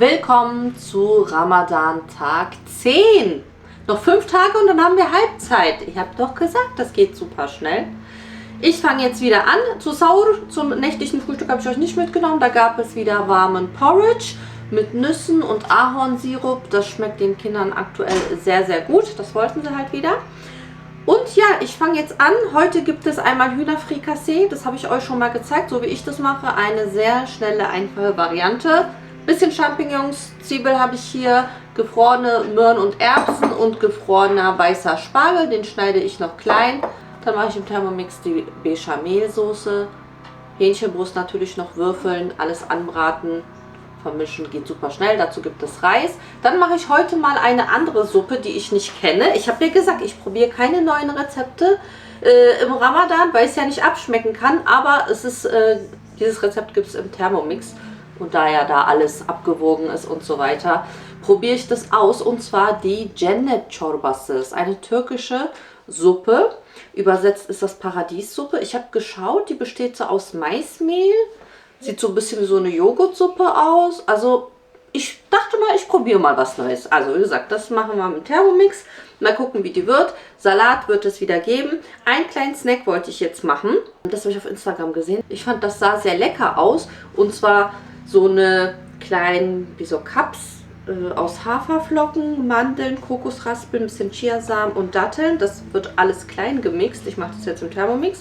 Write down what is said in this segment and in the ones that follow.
Willkommen zu Ramadan Tag 10. Noch 5 Tage und dann haben wir Halbzeit. Ich habe doch gesagt, das geht super schnell. Ich fange jetzt wieder an. Zu Sahur, zum nächtlichen Frühstück habe ich euch nicht mitgenommen. Da gab es wieder warmen Porridge mit Nüssen und Ahornsirup. Das schmeckt den Kindern aktuell sehr, sehr gut. Das wollten sie halt wieder. Und ja, ich fange jetzt an. Heute gibt es einmal Hühnerfrikassee. Das habe ich euch schon mal gezeigt, so wie ich das mache. Eine sehr schnelle, einfache Variante. Bisschen Champignons, Zwiebel habe ich hier, gefrorene Möhren und Erbsen und gefrorener weißer Spargel. Den schneide ich noch klein. Dann mache ich im Thermomix die Bechamelsoße. Hähnchenbrust natürlich noch würfeln, alles anbraten. Vermischen geht super schnell, dazu gibt es Reis. Dann mache ich heute mal eine andere Suppe, die ich nicht kenne. Ich habe ja gesagt, ich probiere keine neuen Rezepte im Ramadan, weil ich es ja nicht abschmecken kann. Aber es ist, dieses Rezept gibt es im Thermomix. Und da ja da alles abgewogen ist und so weiter, probiere ich das aus. Und zwar die Cennet Çorbası. Das ist eine türkische Suppe. Übersetzt ist das Paradiessuppe. Ich habe geschaut, die besteht so aus Maismehl. Sieht so ein bisschen wie so eine Joghurtsuppe aus. Also ich dachte mal, ich probiere mal was Neues. Also wie gesagt, das machen wir mit Thermomix. Mal gucken, wie die wird. Salat wird es wieder geben. Einen kleinen Snack wollte ich jetzt machen. Das habe ich auf Instagram gesehen. Ich fand, das sah sehr lecker aus. Und zwar so eine kleinen, wie so Cups aus Haferflocken, Mandeln, Kokosraspeln, ein bisschen Chiasamen und Datteln. Das wird alles klein gemixt. Ich mache das jetzt im Thermomix.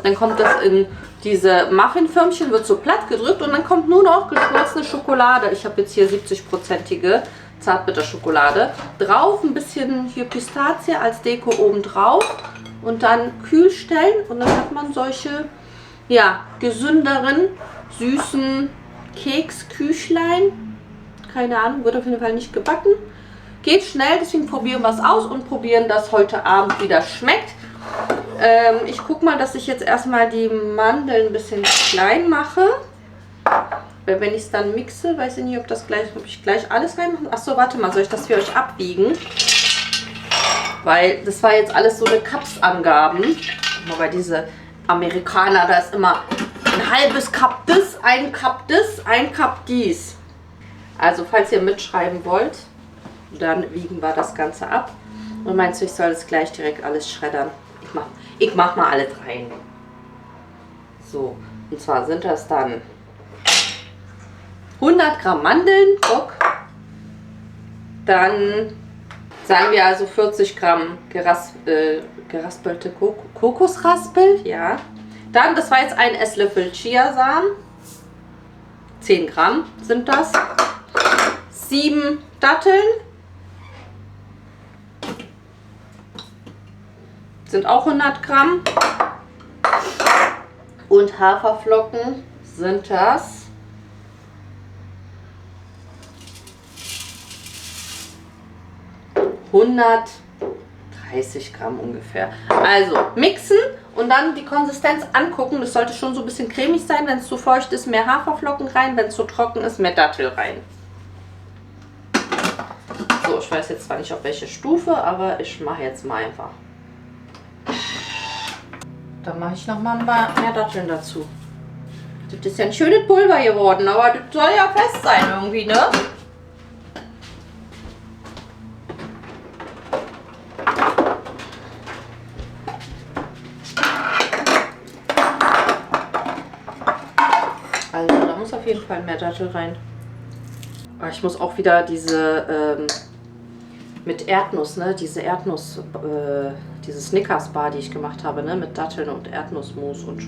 Dann kommt das in diese Muffinförmchen, wird so platt gedrückt und dann kommt nur noch geschmolzene Schokolade. Ich habe jetzt hier 70%ige Zartbitterschokolade. Drauf ein bisschen hier Pistazie als Deko oben drauf und dann kühl stellen und dann hat man solche, ja, gesünderen, süßen Keksküchlein. Keine Ahnung, wird auf jeden Fall nicht gebacken. Geht schnell, deswegen probieren wir es aus und probieren, dass heute Abend wieder schmeckt. Ich gucke mal, dass ich jetzt erstmal die Mandeln ein bisschen klein mache. Weil wenn ich es dann mixe, weiß ich nicht, ob ich gleich alles reinmache. Achso, warte mal, soll ich das für euch abwiegen? Weil das war jetzt alles so eine Cups-Angaben. Wobei diese Amerikaner, da ist immer ein halbes Cup das, ein Cup das, ein Cup dies. Also falls ihr mitschreiben wollt, dann wiegen wir das Ganze ab. Und meinst du, ich soll das gleich direkt alles schreddern? Ich mach mal alles rein. So, und zwar sind das dann 100 Gramm Mandeln, guck. Dann sagen wir also 40 Gramm geraspelte Kokosraspel, ja. Dann, das war jetzt ein Esslöffel Chiasamen, 10 Gramm sind das. 7 Datteln, sind auch 100 Gramm. Und Haferflocken sind das 130 Gramm ungefähr. Also mixen und dann die Konsistenz angucken. Das sollte schon so ein bisschen cremig sein. Wenn es zu feucht ist, mehr Haferflocken rein. Wenn es zu trocken ist, mehr Dattel rein. So, ich weiß jetzt zwar nicht auf welche Stufe, aber ich mache jetzt mal einfach. Dann mache ich noch mal mehr Datteln dazu. Das ist ja ein schönes Pulver geworden, aber das soll ja fest sein irgendwie, ne? Also da muss auf jeden Fall mehr Dattel rein. Aber ich muss auch wieder diese mit Erdnuss, ne? Diese diese Snickers-Bar, die ich gemacht habe, ne? Mit Datteln und Erdnussmus und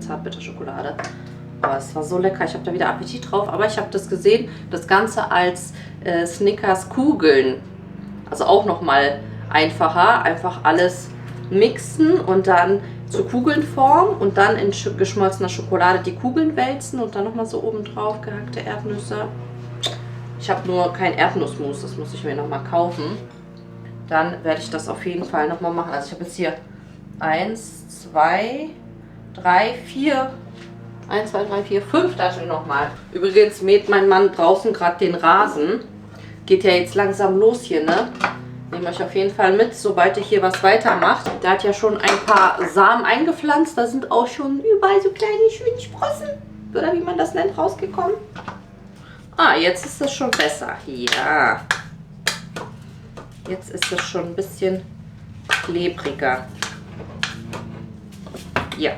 Zartbitterschokolade. Aber es war so lecker, ich habe da wieder Appetit drauf. Aber ich habe das gesehen, das Ganze als Snickers-Kugeln. Also auch nochmal einfacher. Einfach alles mixen und dann zu Kugeln formen und dann in geschmolzener Schokolade die Kugeln wälzen und dann nochmal so oben drauf gehackte Erdnüsse. Ich habe nur kein Erdnussmus, das muss ich mir nochmal kaufen. Dann werde ich das auf jeden Fall nochmal machen. Also ich habe jetzt hier 1, 2, 3, 4, 1, 2, 3, 4, 5 Datteln nochmal. Übrigens mäht mein Mann draußen gerade den Rasen. Geht ja jetzt langsam los hier, ne? Nehmt euch auf jeden Fall mit, sobald ihr hier was weitermacht. Der hat ja schon ein paar Samen eingepflanzt. Da sind auch schon überall so kleine schöne Sprossen, oder wie man das nennt, rausgekommen. Ah, jetzt ist es schon besser. Ja. Jetzt ist es schon ein bisschen klebriger. Ja.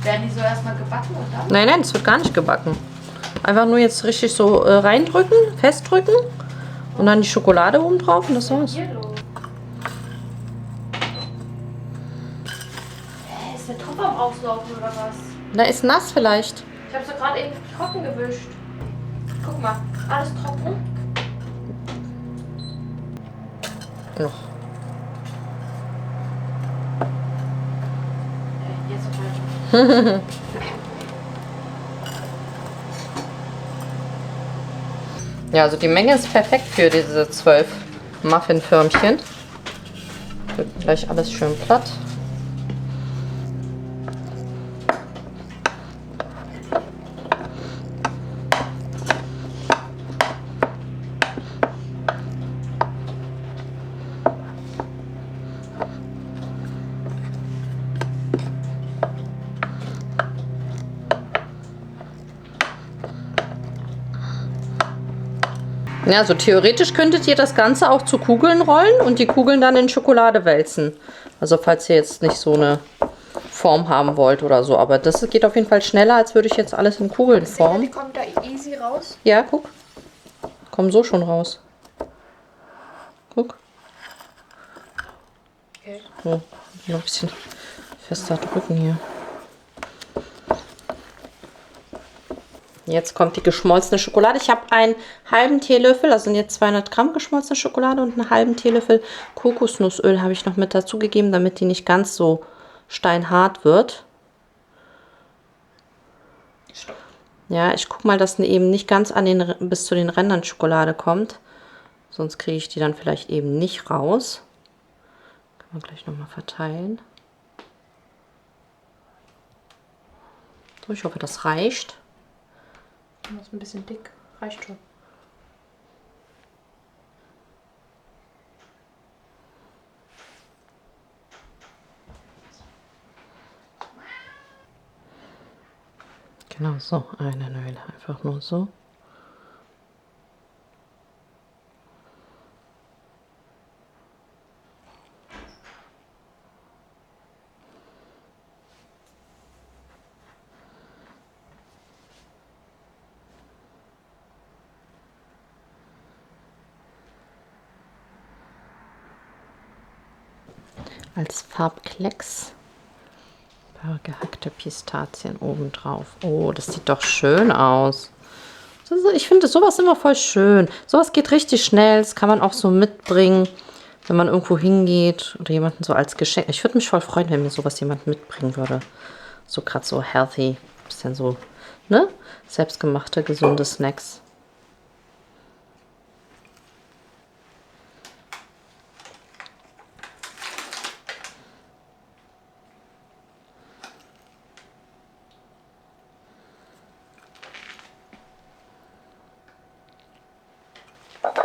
Werden die so erstmal gebacken und dann? Nein, nein, es wird gar nicht gebacken. Einfach nur jetzt richtig so reindrücken, festdrücken und dann die Schokolade oben drauf und das war's. Hier los. Ist der Topf am Auslaufen oder was? Da ist nass vielleicht. Ich habe so gerade eben trocken gewischt. Guck mal, alles trocken. Noch. Jetzt auf weiter. Ja, also die Menge ist perfekt für diese 12 Muffinförmchen. Wird gleich alles schön platt. Ja, so theoretisch könntet ihr das Ganze auch zu Kugeln rollen und die Kugeln dann in Schokolade wälzen. Also falls ihr jetzt nicht so eine Form haben wollt oder so. Aber das geht auf jeden Fall schneller, als würde ich jetzt alles in Kugeln Die formen. kommt da easy raus. Ja, guck. Kommen so schon raus. Guck. Okay. So, noch ein bisschen fester drücken hier. Jetzt kommt die geschmolzene Schokolade. Ich habe einen halben Teelöffel, also sind jetzt 200 Gramm geschmolzene Schokolade und einen halben Teelöffel Kokosnussöl habe ich noch mit dazu gegeben, damit die nicht ganz so steinhart wird. Stopp. Ja, ich gucke mal, dass die eben nicht ganz an den, bis zu den Rändern Schokolade kommt. Sonst kriege ich die dann vielleicht eben nicht raus. Kann man gleich nochmal verteilen. So, ich hoffe, das reicht. Das ist ein bisschen dick. Reicht schon. Genau so, eine Öl, einfach nur so. Als Farbklecks ein paar gehackte Pistazien oben drauf. Oh, das sieht doch schön aus. Ich finde sowas immer voll schön. Sowas geht richtig schnell. Das kann man auch so mitbringen, wenn man irgendwo hingeht oder jemanden so als Geschenk. Ich würde mich voll freuen, wenn mir sowas jemand mitbringen würde. So gerade so healthy. Bisschen so, ne? Selbstgemachte, gesunde Snacks.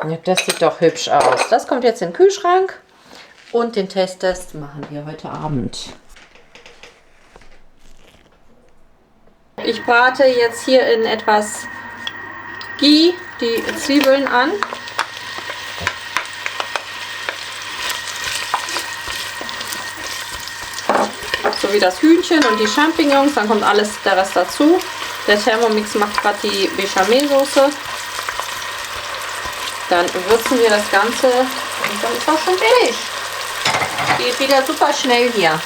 Ja, das sieht doch hübsch aus. Das kommt jetzt in den Kühlschrank. Und den Taste-Test machen wir heute Abend. Ich brate jetzt hier in etwas Ghee die Zwiebeln an. So wie das Hühnchen und die Champignons. Dann kommt alles der Rest dazu. Der Thermomix macht gerade die Bechamelsoße. Dann würzen wir das Ganze und dann ist auch schon fertig. Geht wieder super schnell hier.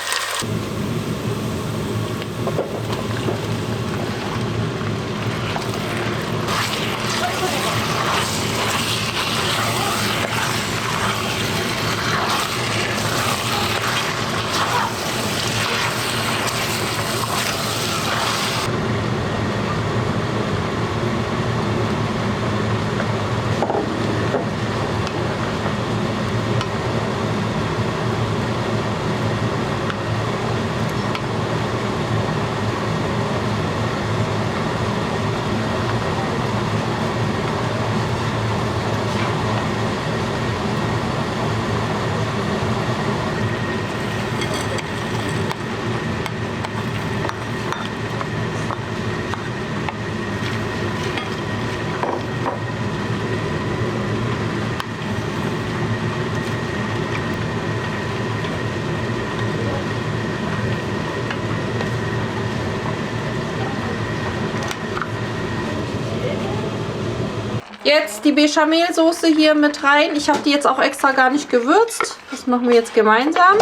Jetzt die Bechamelsoße hier mit rein. Ich habe die jetzt auch extra gar nicht gewürzt. Das machen wir jetzt gemeinsam.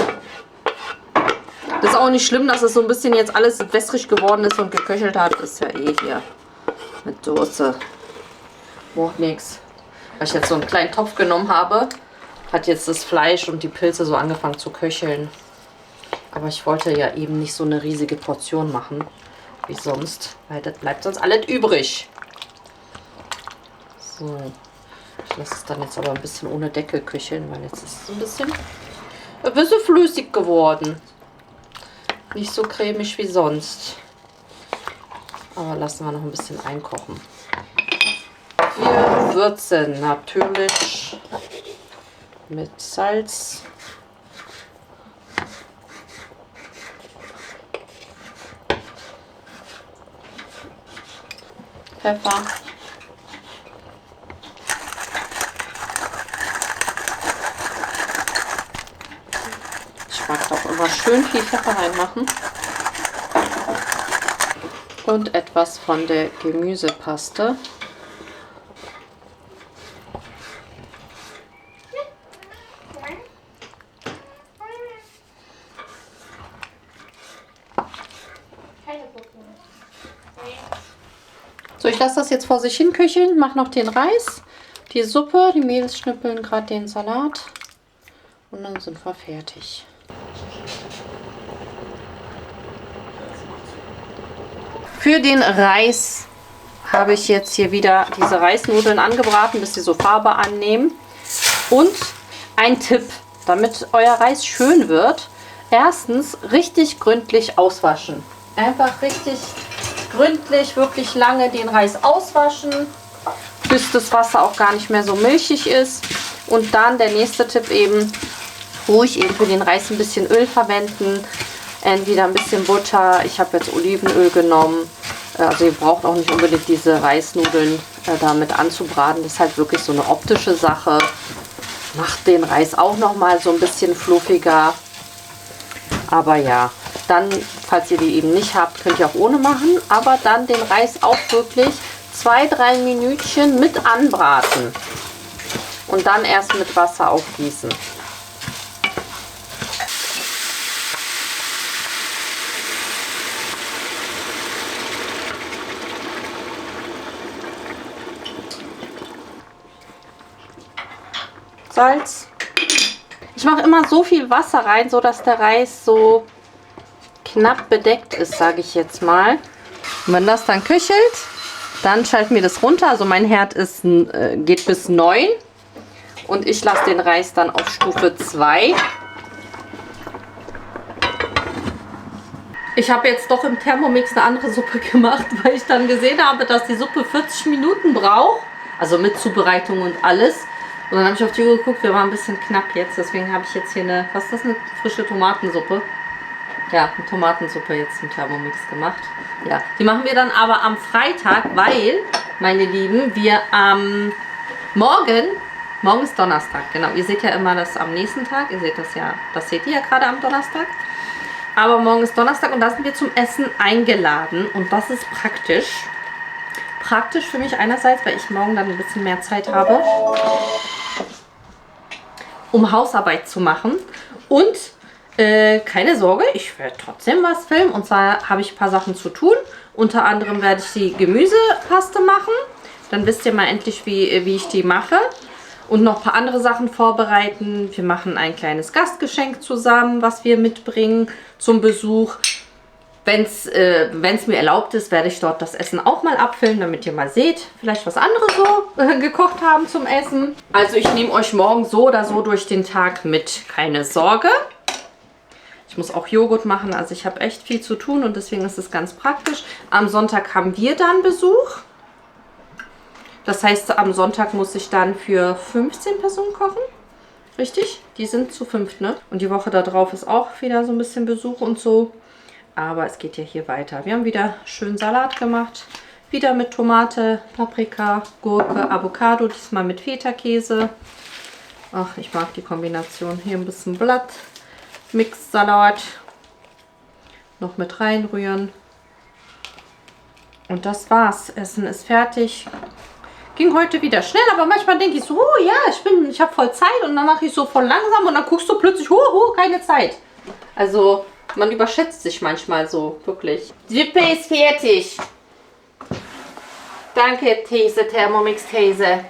Das ist auch nicht schlimm, dass es so ein bisschen jetzt alles wässrig geworden ist und geköchelt hat. Ist ja eh hier mit Soße. Macht nichts. Weil ich jetzt so einen kleinen Topf genommen habe, hat jetzt das Fleisch und die Pilze so angefangen zu köcheln. Aber ich wollte ja eben nicht so eine riesige Portion machen wie sonst, weil das bleibt sonst alles übrig. So, ich lasse es dann jetzt aber ein bisschen ohne Deckel köcheln, weil jetzt ist es ein bisschen flüssig geworden. Nicht so cremig wie sonst. Aber lassen wir noch ein bisschen einkochen. Wir würzen natürlich mit Salz. Pfeffer. Ich mag doch immer schön viel Pfeffer reinmachen. Und etwas von der Gemüsepaste. So, ich lasse das jetzt vor sich hin köcheln, mache noch den Reis, die Suppe, die Mädels schnippeln gerade den Salat und dann sind wir fertig. Für den Reis habe ich jetzt hier wieder diese Reisnudeln angebraten, bis sie so Farbe annehmen. Und ein Tipp, damit euer Reis schön wird: erstens richtig gründlich auswaschen. Einfach richtig gründlich, wirklich lange den Reis auswaschen, bis das Wasser auch gar nicht mehr so milchig ist. Und dann der nächste Tipp eben, ruhig eben für den Reis ein bisschen Öl verwenden. Entweder ein bisschen Butter, ich habe jetzt Olivenöl genommen. Also ihr braucht auch nicht unbedingt diese Reisnudeln damit anzubraten. Das ist halt wirklich so eine optische Sache. Macht den Reis auch noch mal so ein bisschen fluffiger. Aber ja, dann, falls ihr die eben nicht habt, könnt ihr auch ohne machen. Aber dann den Reis auch wirklich 2-3 Minütchen mit anbraten. Und dann erst mit Wasser aufgießen. Salz. Ich mache immer so viel Wasser rein, so dass der Reis so knapp bedeckt ist, sage ich jetzt mal. Und wenn das dann köchelt, dann schalten wir das runter. Also mein Herd ist, geht bis 9 und ich lasse den Reis dann auf Stufe 2. Ich habe jetzt doch im Thermomix eine andere Suppe gemacht, weil ich dann gesehen habe, dass die Suppe 40 Minuten braucht. Also mit Zubereitung und alles. Und dann habe ich auf die Uhr geguckt, wir waren ein bisschen knapp jetzt. Deswegen habe ich jetzt hier eine, was ist das, eine frische Tomatensuppe? Ja, eine Tomatensuppe jetzt im Thermomix gemacht. Ja, die machen wir dann aber am Freitag, weil, meine Lieben, wir am morgen ist Donnerstag, genau. Ihr seht ja immer das am nächsten Tag. Ihr seht das ja, das seht ihr ja gerade am Donnerstag. Aber morgen ist Donnerstag und da sind wir zum Essen eingeladen. Und das ist praktisch. Praktisch für mich einerseits, weil ich morgen dann ein bisschen mehr Zeit habe, um Hausarbeit zu machen. Und keine Sorge, ich werde trotzdem was filmen. Und zwar habe ich ein paar Sachen zu tun. Unter anderem werde ich die Gemüsepaste machen. Dann wisst ihr mal endlich, wie ich die mache. Und noch ein paar andere Sachen vorbereiten. Wir machen ein kleines Gastgeschenk zusammen, was wir mitbringen zum Besuch. Wenn es mir erlaubt ist, werde ich dort das Essen auch mal abfüllen, damit ihr mal seht, vielleicht was andere so gekocht haben zum Essen. Also ich nehme euch morgen so oder so durch den Tag mit, keine Sorge. Ich muss auch Joghurt machen, also ich habe echt viel zu tun und deswegen ist es ganz praktisch. Am Sonntag haben wir dann Besuch. Das heißt, am Sonntag muss ich dann für 15 Personen kochen. Richtig? Die sind zu 5, ne? Und die Woche darauf ist auch wieder so ein bisschen Besuch und so. Aber es geht ja hier weiter. Wir haben wieder schön Salat gemacht. Wieder mit Tomate, Paprika, Gurke, Avocado. Diesmal mit Feta-Käse. Ach, ich mag die Kombination. Hier ein bisschen Blatt. Mixsalat. Noch mit reinrühren. Und das war's. Essen ist fertig. Ging heute wieder schnell, aber manchmal denke ich so, oh ja, ich habe voll Zeit und dann mache ich so voll langsam und dann guckst du plötzlich, keine Zeit. Also man überschätzt sich manchmal so, wirklich. Suppe ist fertig. Danke, These, Thermomix These.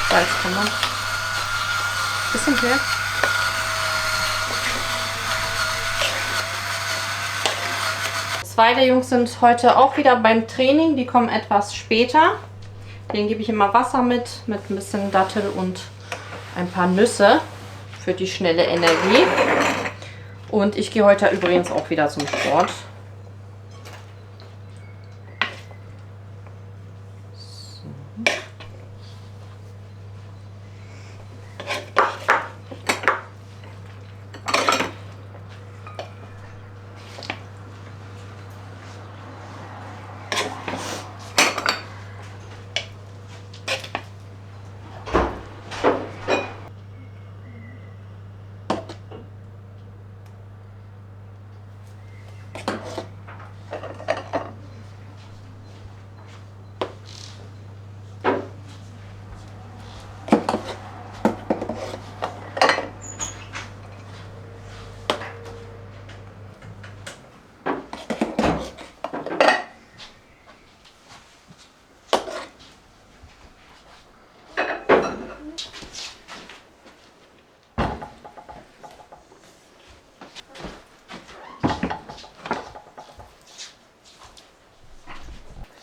Salz kann man. Bisschen höher. Zwei der Jungs sind heute auch wieder beim Training. Die kommen etwas später. Denen gebe ich immer Wasser mit ein bisschen Dattel und ein paar Nüsse für die schnelle Energie. Und ich gehe heute übrigens auch wieder zum Sport.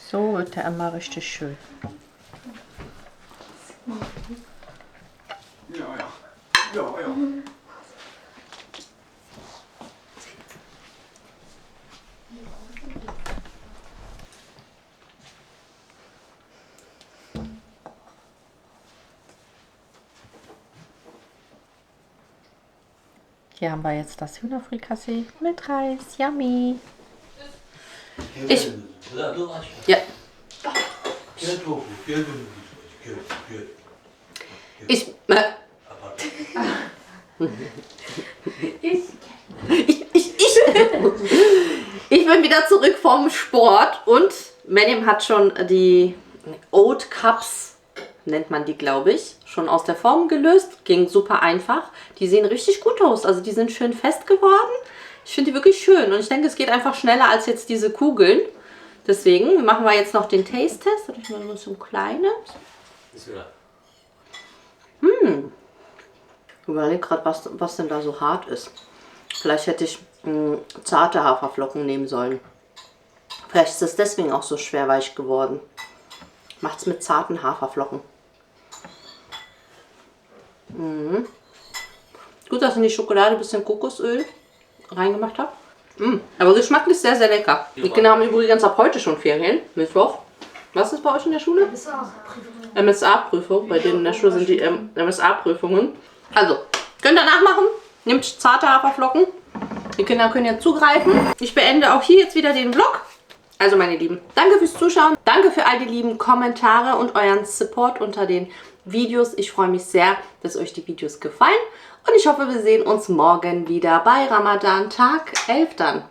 So wird der immer richtig schön. Ja. Hier haben wir jetzt das Hühnerfrikassee mit Reis. Yummy. Ja. Ich bin wieder zurück vom Sport und Menem hat schon die Oat Cups, nennt man die, glaube ich, schon aus der Form gelöst. Ging super einfach. Die sehen richtig gut aus. Also die sind schön fest geworden. Ich finde die wirklich schön und ich denke, es geht einfach schneller als jetzt diese Kugeln. Deswegen machen wir jetzt noch den Taste-Test. Ich mal ein bisschen kleines. Ich überlege gerade, was denn da so hart ist. Vielleicht hätte ich zarte Haferflocken nehmen sollen. Vielleicht ist es deswegen auch so schwer weich geworden. Macht's mit zarten Haferflocken. Gut, dass ich in die Schokolade ein bisschen Kokosöl reingemacht habe. Aber geschmacklich sehr, sehr lecker. Die Kinder haben übrigens ab heute schon Ferien, Mittwoch. Was ist bei euch in der Schule? MSA-Prüfung. Bei denen in der Schule sind die MSA-Prüfungen. Also, könnt ihr nachmachen. Nehmt zarte Haferflocken. Die Kinder können jetzt zugreifen. Ich beende auch hier jetzt wieder den Vlog. Also meine Lieben, danke fürs Zuschauen. Danke für all die lieben Kommentare und euren Support unter den Videos. Ich freue mich sehr, dass euch die Videos gefallen. Und ich hoffe, wir sehen uns morgen wieder bei Ramadan Tag 11 dann.